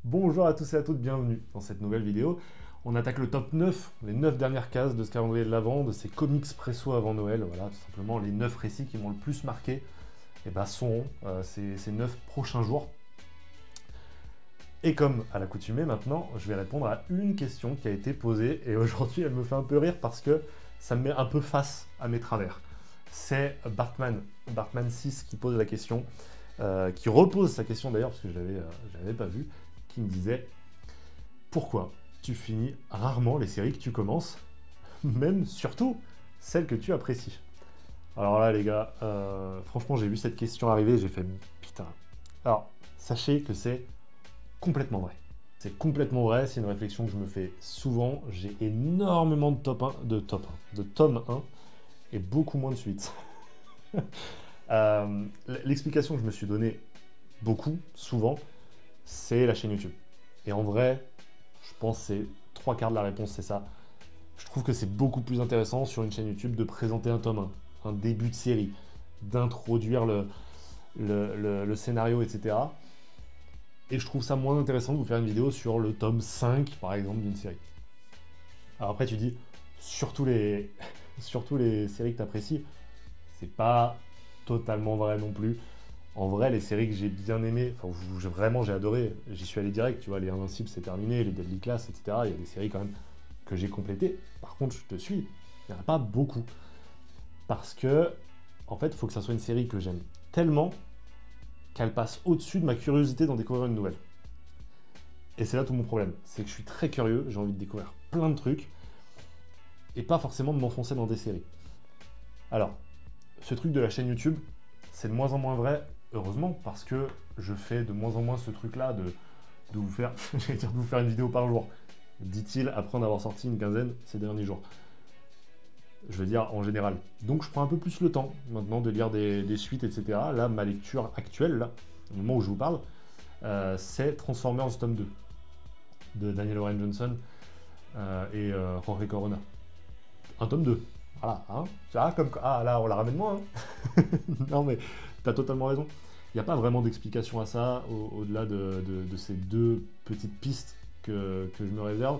Bonjour à tous et à toutes, bienvenue dans cette nouvelle vidéo. On attaque le top 9, les 9 dernières cases de ce calendrier de l'Avent, de ces comics presso avant Noël. Voilà, tout simplement les 9 récits qui m'ont le plus marqué et bah, seront ces 9 prochains jours. Et comme à l'accoutumée maintenant, je vais répondre à une question qui a été posée et aujourd'hui elle me fait un peu rire parce que ça me met un peu face à mes travers. C'est Bartman 6 qui pose la question, qui repose sa question d'ailleurs parce que je l'avais pas vu, qui me disait pourquoi tu finis rarement les séries que tu commences, même surtout celles que tu apprécies. Alors là les gars, franchement j'ai vu cette question arriver et j'ai fait putain. Alors sachez que c'est complètement vrai. C'est complètement vrai, c'est une réflexion que je me fais souvent. J'ai énormément de de tome 1 et beaucoup moins de suites. L'explication que je me suis donnée beaucoup, souvent, c'est la chaîne YouTube. Et en vrai, je pense que c'est 3 quarts de la réponse, c'est ça. Je trouve que c'est beaucoup plus intéressant sur une chaîne YouTube de présenter un tome 1, un début de série, d'introduire le scénario, etc. Et je trouve ça moins intéressant de vous faire une vidéo sur le tome 5, par exemple, d'une série. Alors après, tu dis, surtout surtout les séries que tu apprécies, c'est pas totalement vrai non plus. En vrai, les séries que j'ai bien aimées, enfin, vraiment j'ai adoré, j'y suis allé direct, tu vois, les Invincibles c'est terminé, les Deadly Class, etc. Il y a des séries quand même que j'ai complétées. Par contre, je te suis, il n'y en a pas beaucoup. Parce que, en fait, il faut que ça soit une série que j'aime tellement qu'elle passe au-dessus de ma curiosité d'en découvrir une nouvelle. Et c'est là tout mon problème, c'est que je suis très curieux, j'ai envie de découvrir plein de trucs, et pas forcément de m'enfoncer dans des séries. Alors, ce truc de la chaîne YouTube, c'est de moins en moins vrai, heureusement, parce que je fais de moins en moins ce truc-là de vous faire, j'allais dire de vous faire une vidéo par jour, dit-il après en avoir sorti une quinzaine ces derniers jours. Je veux dire en général. Donc je prends un peu plus le temps maintenant de lire des suites, etc. Là, ma lecture actuelle, là, au moment où je vous parle, c'est Transformers tome 2 de Daniel Warren Johnson et Jorge Corona. Un tome 2. Voilà, hein. Ah là, on la ramène moins. Hein. Non mais, t'as totalement raison. Il n'y a pas vraiment d'explication à ça, au-delà de ces 2 petites pistes que je me réserve.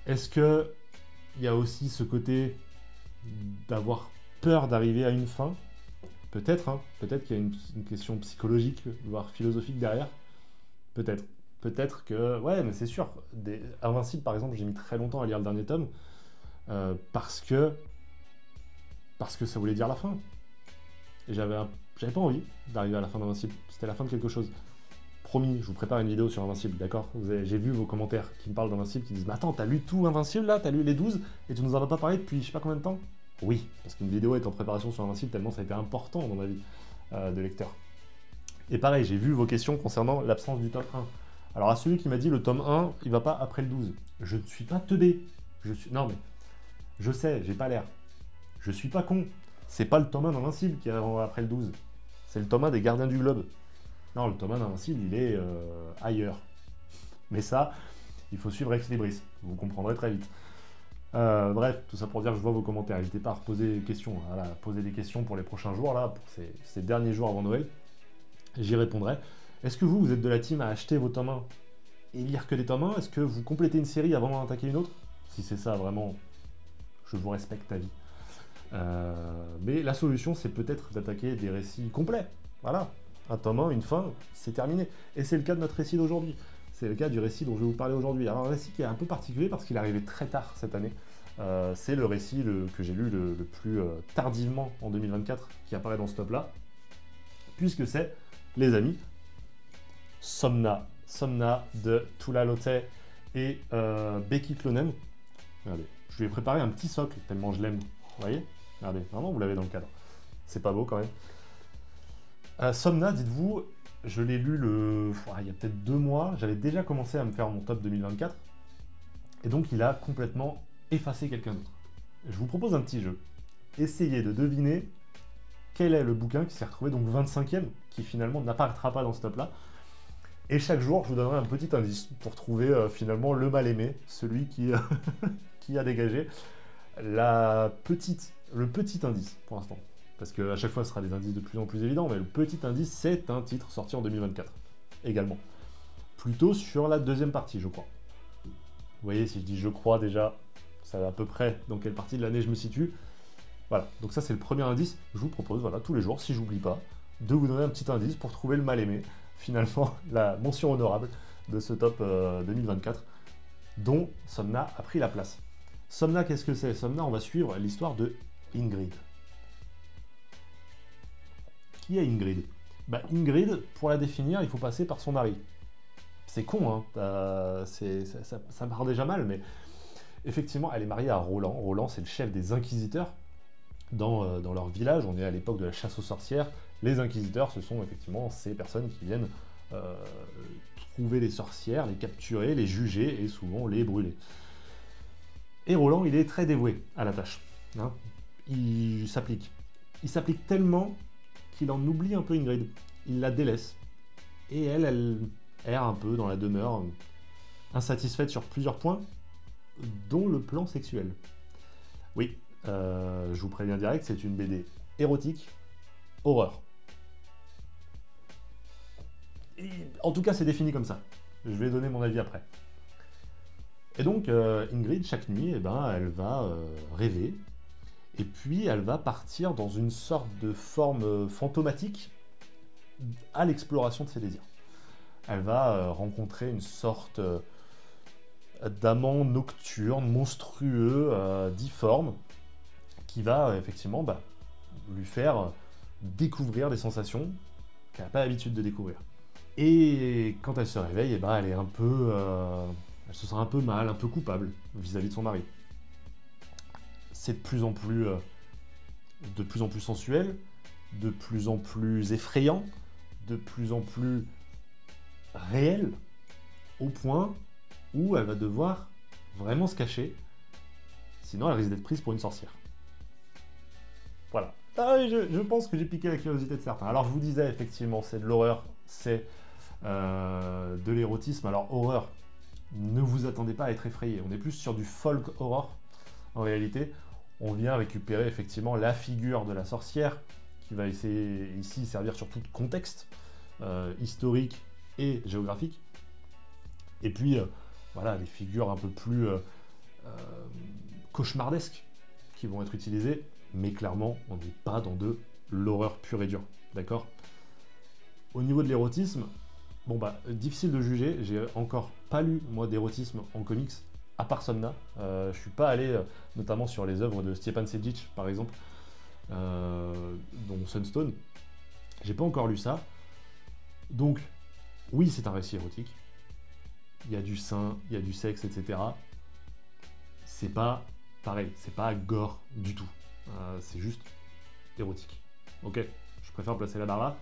Est-ce que il y a aussi ce côté d'avoir peur d'arriver à une fin? Peut-être, hein. Peut-être qu'il y a une question psychologique, voire philosophique derrière. Peut-être. Peut-être que... Ouais, mais c'est sûr. Invincible, par exemple, j'ai mis très longtemps à lire le dernier tome, parce que ça voulait dire la fin. Et j'avais pas envie d'arriver à la fin d'Invincible. C'était la fin de quelque chose. Promis, je vous prépare une vidéo sur Invincible, d'accord? J'ai vu vos commentaires qui me parlent d'Invincible, qui disent mais attends, t'as lu tout Invincible là? T'as lu les 12 et tu nous en as pas parlé depuis je sais pas combien de temps? Oui, parce qu'une vidéo est en préparation sur Invincible tellement ça a été important dans ma vie de lecteur. Et pareil, j'ai vu vos questions concernant l'absence du tome 1. Alors à celui qui m'a dit le tome 1, il va pas après le 12. Je ne suis pas teubé. Non mais, je sais, j'ai pas l'air. Je suis pas con. C'est pas le tome 1 d'Invincible qui est après le 12. C'est le tome 1 des Gardiens du Globe. Non, le tome 1 d'Invincible, il est ailleurs. Mais ça, il faut suivre Ex Libris. Vous comprendrez très vite. Bref, tout ça pour dire que je vois vos commentaires. N'hésitez pas à reposer des questions. Voilà, poser des questions pour les prochains jours, là, pour ces derniers jours avant Noël. J'y répondrai. Est-ce que vous êtes de la team à acheter vos tomes 1 et lire que des tomes 1? Est-ce que vous complétez une série avant d'en attaquer une autre? Si c'est ça, vraiment, je vous respecte ta vie. Mais la solution, c'est peut-être d'attaquer des récits complets. Voilà, un tome 1, une fin, c'est terminé. Et c'est le cas de notre récit d'aujourd'hui. C'est le cas du récit dont je vais vous parler aujourd'hui. Alors un récit qui est un peu particulier parce qu'il est arrivé très tard cette année. C'est le récit que j'ai lu le plus tardivement en 2024 qui apparaît dans ce top-là. Puisque c'est, les amis, Somna. Somna de Tula Lotay et Becky Clonen. Regardez, je lui ai préparé un petit socle tellement je l'aime. Vous voyez? Regardez, vraiment vous l'avez dans le cadre. C'est pas beau quand même. Somna, dites-vous, je l'ai lu il y a peut-être 2 mois. J'avais déjà commencé à me faire mon top 2024. Et donc il a complètement effacé quelqu'un d'autre. Je vous propose un petit jeu. Essayez de deviner quel est le bouquin qui s'est retrouvé donc 25e, qui finalement n'apparaîtra pas dans ce top-là. Et chaque jour, je vous donnerai un petit indice pour trouver finalement le mal-aimé, celui qui, qui a dégagé le petit indice pour l'instant. Parce qu'à chaque fois, ce sera des indices de plus en plus évidents, mais le petit indice, c'est un titre sorti en 2024 également. plutôt sur la deuxième partie, je crois. Vous voyez, si je dis je crois déjà, ça va à peu près dans quelle partie de l'année je me situe. Voilà, donc ça c'est le premier indice. Je vous propose, voilà, tous les jours, si j'oublie pas, de vous donner un petit indice pour trouver le mal-aimé, finalement, la mention honorable de ce top 2024, dont Somna a pris la place. Somna, qu'est-ce que c'est? Somna, on va suivre l'histoire de Ingrid. Qui est Ingrid? Bah, Ingrid, pour la définir, il faut passer par son mari. C'est con, hein, ça part déjà mal, mais effectivement, elle est mariée à Roland. Roland, c'est le chef des inquisiteurs dans leur village. On est à l'époque de la chasse aux sorcières. Les inquisiteurs, ce sont effectivement ces personnes qui viennent trouver les sorcières, les capturer, les juger et souvent les brûler. Et Roland, il est très dévoué à la tâche. Hein. Il s'applique. Il s'applique tellement qu'il en oublie un peu Ingrid. Il la délaisse. Et elle erre un peu dans la demeure, insatisfaite sur plusieurs points, dont le plan sexuel. Oui, je vous préviens direct, c'est une BD érotique, horreur. Et, en tout cas, c'est défini comme ça. Je vais donner mon avis après. Et donc, Ingrid, chaque nuit, eh ben, elle va rêver, et puis elle va partir dans une sorte de forme fantomatique à l'exploration de ses désirs. Elle va rencontrer une sorte d'amant nocturne, monstrueux, difforme, qui va effectivement lui faire découvrir des sensations qu'elle n'a pas l'habitude de découvrir. Et quand elle se réveille, elle est un peu, elle se sent un peu mal, un peu coupable vis-à-vis de son mari. C'est de plus en plus sensuel, de plus en plus effrayant, de plus en plus réel, au point où elle va devoir vraiment se cacher, sinon elle risque d'être prise pour une sorcière. Voilà. Je pense que j'ai piqué la curiosité de certains. Alors je vous disais, effectivement, c'est de l'horreur, c'est de l'érotisme. Alors horreur, ne vous attendez pas à être effrayé. On est plus sur du folk horror, en réalité. On vient récupérer effectivement la figure de la sorcière, qui va essayer ici servir surtout de contexte historique et géographique. Et puis, voilà, des figures un peu plus cauchemardesques qui vont être utilisées, mais clairement, on n'est pas dans de l'horreur pure et dure, d'accord? Au niveau de l'érotisme, difficile de juger, j'ai encore pas lu, moi, d'érotisme en comics, à part Somna. Je suis pas allé, notamment sur les œuvres de Stjepan Sejic, par exemple, dont Sunstone. J'ai pas encore lu ça. Donc, oui, c'est un récit érotique. Il y a du sein, il y a du sexe, etc. C'est pas pareil, c'est pas gore du tout. C'est juste érotique. Ok, je préfère placer la barre là.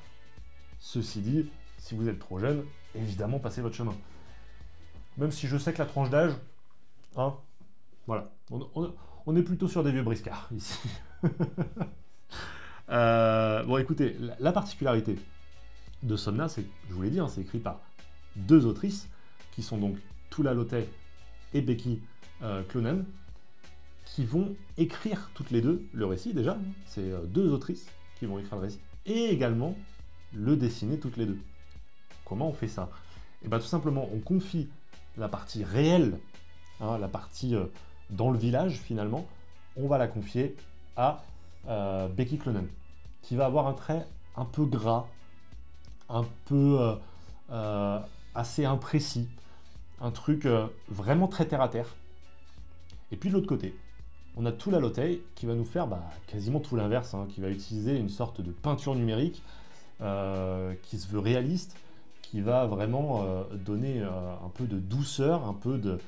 Ceci dit, si vous êtes trop jeune, évidemment, passez votre chemin. Même si je sais que la tranche d'âge, hein, voilà, on est plutôt sur des vieux briscards ici. Bon, écoutez, la particularité de Somna, c'est, je vous l'ai dit, hein, c'est écrit par deux autrices, qui sont donc Tula Lotay et Becky Cloonan, qui vont écrire toutes les deux le récit déjà. C'est deux autrices qui vont écrire le récit, et également le dessiner toutes les deux. Comment on fait ça? Et bien tout simplement, on confie la partie réelle, hein, la partie dans le village finalement, on va la confier à Becky Cloonan, qui va avoir un trait un peu gras, un peu assez imprécis, un truc vraiment très terre à terre. Et puis de l'autre côté, on a Tula Lotay qui va nous faire quasiment tout l'inverse, hein, qui va utiliser une sorte de peinture numérique qui se veut réaliste, qui va vraiment donner un peu de douceur, un peu de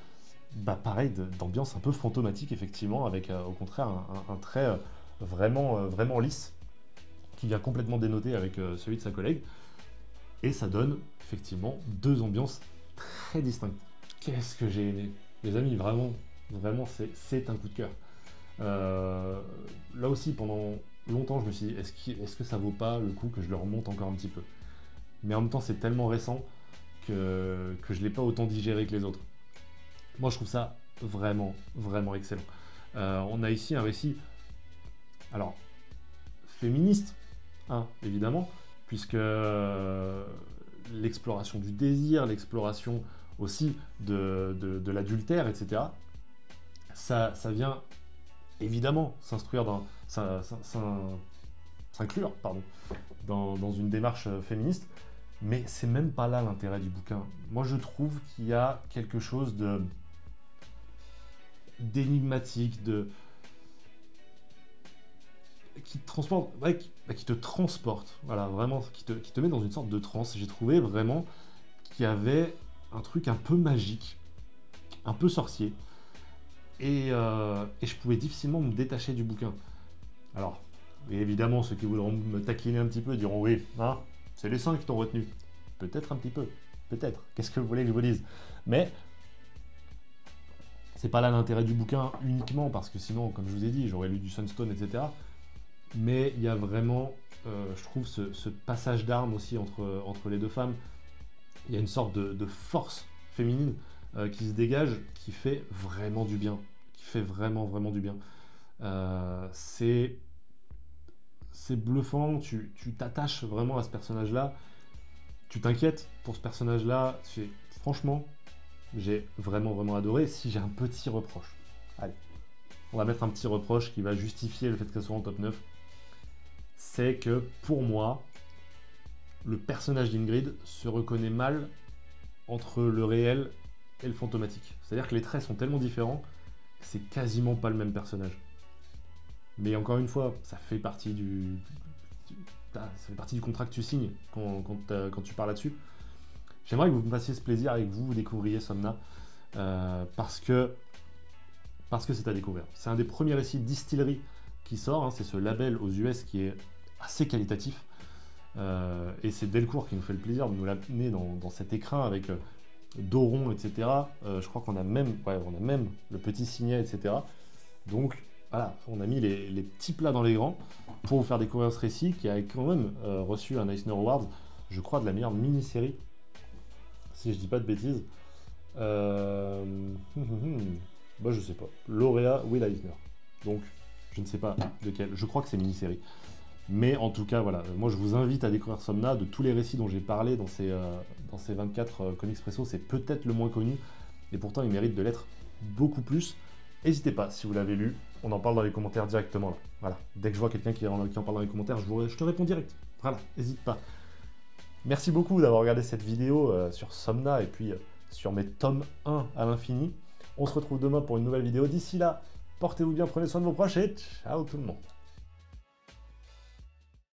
pareil, d'ambiance un peu fantomatique effectivement, avec au contraire un trait vraiment lisse, qui vient complètement dénoter avec celui de sa collègue. Et ça donne effectivement deux ambiances très distinctes. Qu'est-ce que j'ai aimé, les amis, vraiment c'est un coup de cœur. Là aussi, pendant longtemps, je me suis dit, est-ce que ça vaut pas le coup que je le remonte encore un petit peu? Mais en même temps, c'est tellement récent que je ne l'ai pas autant digéré que les autres. Moi, je trouve ça vraiment excellent. On a ici un récit, alors, féministe, hein, évidemment, puisque l'exploration du désir, l'exploration aussi de l'adultère, etc. Ça vient évidemment s'inclure dans une démarche féministe, mais c'est même pas là l'intérêt du bouquin. Moi, je trouve qu'il y a quelque chose d'énigmatique, qui te transporte, ouais, qui te transporte, voilà, vraiment, qui te met dans une sorte de transe. J'ai trouvé vraiment qu'il y avait un truc un peu magique, un peu sorcier, et je pouvais difficilement me détacher du bouquin. Alors, et évidemment, ceux qui voudront me taquiner un petit peu diront oui, hein, c'est les seins qui t'ont retenu. Peut-être un petit peu, peut-être. Qu'est-ce que vous voulez que je vous dise? Mais c'est pas là l'intérêt du bouquin uniquement, parce que sinon, comme je vous ai dit, j'aurais lu du Sunstone, etc. Mais il y a vraiment, je trouve, ce passage d'armes aussi entre les deux femmes. Il y a une sorte de force féminine qui se dégage, qui fait vraiment du bien. Qui fait vraiment, vraiment du bien. C'est bluffant, tu t'attaches vraiment à ce personnage-là. Tu t'inquiètes pour ce personnage-là. Franchement, j'ai vraiment, vraiment adoré. Si j'ai un petit reproche, allez, on va mettre un petit reproche qui va justifier le fait que ça soit en top 9. C'est que pour moi, le personnage d'Ingrid se reconnaît mal entre le réel et le fantomatique. C'est-à-dire que les traits sont tellement différents que c'est quasiment pas le même personnage. Mais encore une fois, ça fait partie du contrat que tu signes quand tu parles là-dessus. J'aimerais que vous me fassiez ce plaisir et que vous découvriez Somna, parce que c'est à découvrir. C'est un des premiers récits de distillerie qui sort, hein, c'est ce label aux US qui est assez qualitatif, et c'est Delcourt qui nous fait le plaisir de nous l'amener dans cet écrin avec Doron, etc. Je crois qu'on a même le petit signet, etc. Donc voilà, on a mis les petits plats dans les grands pour vous faire découvrir ce récit qui a quand même reçu un Eisner Award, je crois, de la meilleure mini-série, si je dis pas de bêtises. Bah, je sais pas. Lauréat Will Eisner. Donc, je ne sais pas lequel. Je crois que c'est mini-série. Mais en tout cas, voilà. Moi, je vous invite à découvrir Somna. De tous les récits dont j'ai parlé dans ces 24 Comics Presso, c'est peut-être le moins connu. Et pourtant, il mérite de l'être beaucoup plus. N'hésitez pas, si vous l'avez lu, on en parle dans les commentaires directement là. Voilà. Dès que je vois quelqu'un qui en parle dans les commentaires, je te réponds direct. Voilà, n'hésite pas. Merci beaucoup d'avoir regardé cette vidéo sur Somna et puis sur mes tomes 1 à l'infini. On se retrouve demain pour une nouvelle vidéo. D'ici là, portez-vous bien, prenez soin de vos proches et ciao tout le monde.